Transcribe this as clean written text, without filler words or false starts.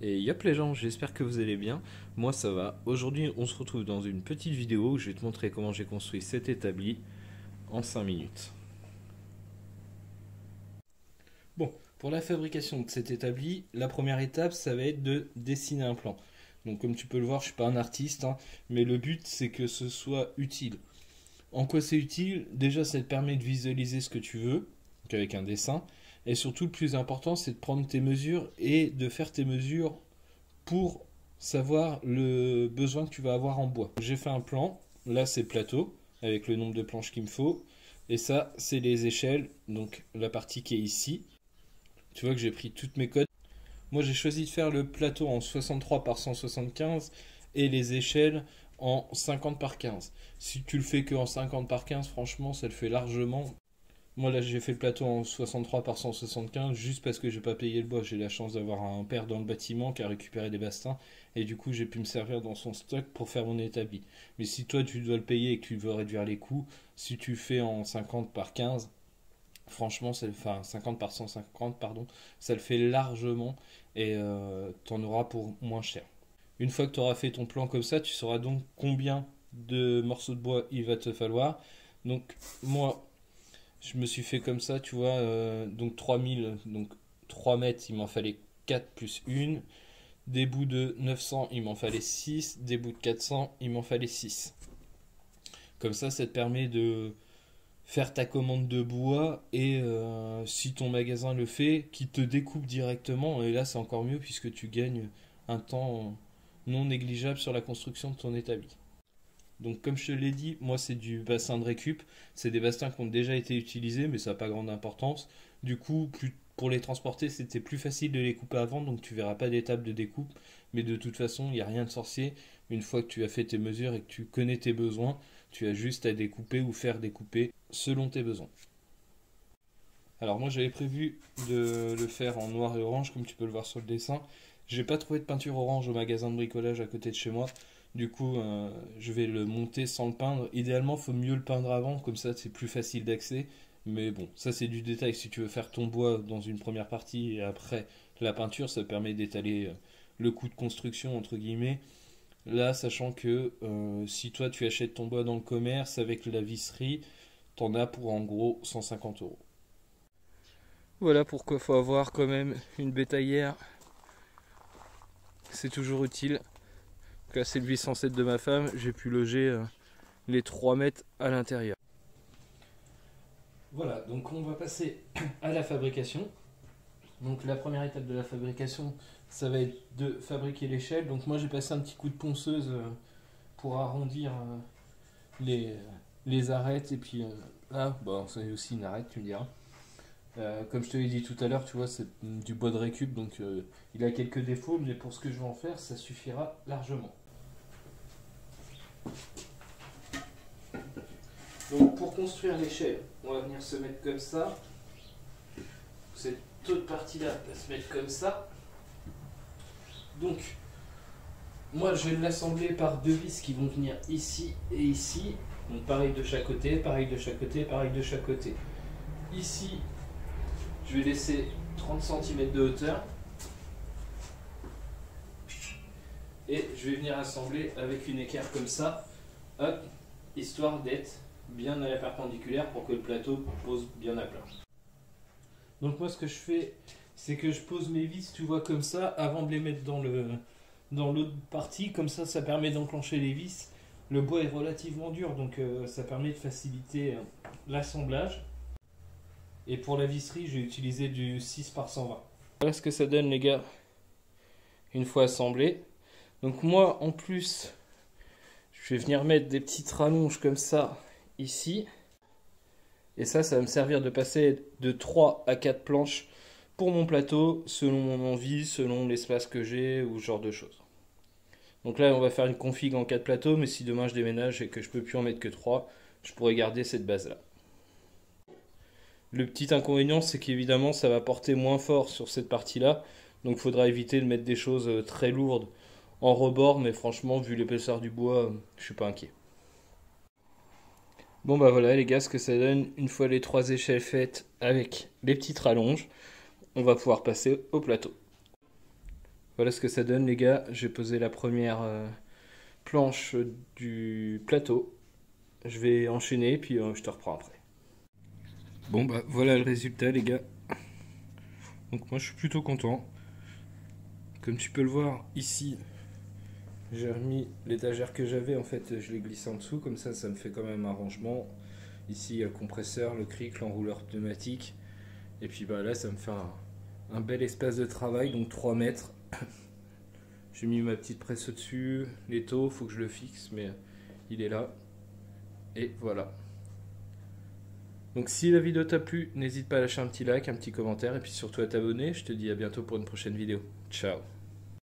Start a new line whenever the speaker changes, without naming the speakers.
Et yop les gens, j'espère que vous allez bien. Moi ça va. Aujourd'hui on se retrouve dans une petite vidéo où je vais te montrer comment j'ai construit cet établi en 5 minutes. Bon, pour la fabrication de cet établi, la première étape ça va être de dessiner un plan. Donc comme tu peux le voir, je suis pas un artiste, hein, mais le but c'est que ce soit utile. En quoi c'est utile? Déjà ça te permet de visualiser ce que tu veux, avec un dessin. Et surtout le plus important c'est de prendre tes mesures et de faire tes mesures pour savoir le besoin que tu vas avoir en bois. J'ai fait un plan, là c'est le plateau, avec le nombre de planches qu'il me faut, et ça c'est les échelles, donc la partie qui est ici. Tu vois que j'ai pris toutes mes codes. Moi j'ai choisi de faire le plateau en 63 par 175 et les échelles en 50 par 15. Si tu le fais que en 50 par 15, franchement ça le fait largement. Moi là j'ai fait le plateau en 63 par 175 juste parce que j'ai pas payé le bois. J'ai la chance d'avoir un père dans le bâtiment qui a récupéré des bastings et du coup j'ai pu me servir dans son stock pour faire mon établi. Mais si toi tu dois le payer et que tu veux réduire les coûts, si tu fais en 50 par 15, franchement, enfin 50 par 150 pardon, ça le fait largement et t'en auras pour moins cher. Une fois que tu auras fait ton plan comme ça, tu sauras donc combien de morceaux de bois il va te falloir. Donc moi je me suis fait comme ça, tu vois, donc 3000, donc 3 mètres, il m'en fallait 4 plus 1. Des bouts de 900, il m'en fallait 6. Des bouts de 400, il m'en fallait 6. Comme ça te permet de faire ta commande de bois et si ton magasin le fait, qui te découpe directement. Et là, c'est encore mieux puisque tu gagnes un temps non négligeable sur la construction de ton établi. Donc comme je te l'ai dit, moi c'est du bassin de récup. C'est des bassins qui ont déjà été utilisés, mais ça n'a pas grande importance. Du coup, pour les transporter, c'était plus facile de les couper avant, donc tu verras pas d'étape de découpe. Mais de toute façon, il n'y a rien de sorcier. Une fois que tu as fait tes mesures et que tu connais tes besoins, tu as juste à découper ou faire découper selon tes besoins. Alors moi j'avais prévu de le faire en noir et orange, comme tu peux le voir sur le dessin. J'ai pas trouvé de peinture orange au magasin de bricolage à côté de chez moi. Du coup, je vais le monter sans le peindre. Idéalement, il faut mieux le peindre avant, comme ça c'est plus facile d'accès. Mais bon, ça c'est du détail. Si tu veux faire ton bois dans une première partie et après la peinture, ça permet d'étaler le coût de construction entre guillemets. Là, sachant que si toi tu achètes ton bois dans le commerce avec la visserie, t'en as pour en gros 150 euros. Voilà pourquoi il faut avoir quand même une bétaillère. C'est toujours utile. Donc là c'est le 807 de ma femme, j'ai pu loger les 3 mètres à l'intérieur. Voilà, donc on va passer à la fabrication. Donc la première étape de la fabrication, ça va être de fabriquer l'échelle. Donc moi j'ai passé un petit coup de ponceuse pour arrondir les arêtes. Et puis là, bon, c'est aussi une arête, tu me diras. Comme je te l'ai dit tout à l'heure, tu vois, c'est du bois de récup, donc il a quelques défauts, mais pour ce que je vais en faire, ça suffira largement. Donc pour construire l'échelle, on va venir se mettre comme ça. Cette autre partie-là va se mettre comme ça. Donc, moi je vais l'assembler par deux vis qui vont venir ici et ici. Donc pareil de chaque côté, pareil de chaque côté, pareil de chaque côté. Ici, je vais laisser 30 cm de hauteur. Et je vais venir assembler avec une équerre comme ça, hop, histoire d'être bien à la perpendiculaire pour que le plateau pose bien à plat. Donc moi ce que je fais, c'est que je pose mes vis, tu vois, comme ça, avant de les mettre dans l'autre partie, comme ça permet d'enclencher les vis. Le bois est relativement dur, donc ça permet de faciliter l'assemblage. Et pour la visserie, j'ai utilisé du 6 par 120. Voilà ce que ça donne les gars, une fois assemblé. Donc moi en plus, je vais venir mettre des petites rallonges comme ça, ici. Et ça va me servir de passer de 3 à 4 planches pour mon plateau, selon mon envie, selon l'espace que j'ai ou ce genre de choses. Donc là, on va faire une config en 4 plateaux, mais si demain je déménage et que je peux plus en mettre que 3, je pourrais garder cette base-là. Le petit inconvénient, c'est qu'évidemment, ça va porter moins fort sur cette partie-là. Donc il faudra éviter de mettre des choses très lourdes en rebord, mais franchement, vu l'épaisseur du bois, je suis pas inquiet. Bon bah voilà les gars, ce que ça donne une fois les 3 échelles faites avec les petites rallonges, on va pouvoir passer au plateau. Voilà ce que ça donne les gars. J'ai posé la première planche du plateau. Je vais enchaîner puis je te reprends après. Bon bah voilà le résultat les gars. Donc moi je suis plutôt content. Comme tu peux le voir ici, j'ai remis l'étagère que j'avais, en fait je l'ai glissé en dessous, comme ça me fait quand même un rangement. Ici il y a le compresseur, le cric, l'enrouleur pneumatique. Et puis bah là ça me fait un bel espace de travail, donc 3 mètres. J'ai mis ma petite presse au-dessus, l'étau, faut que je le fixe, mais il est là. Et voilà. Donc si la vidéo t'a plu, n'hésite pas à lâcher un petit like, un petit commentaire, et puis surtout à t'abonner. Je te dis à bientôt pour une prochaine vidéo. Ciao.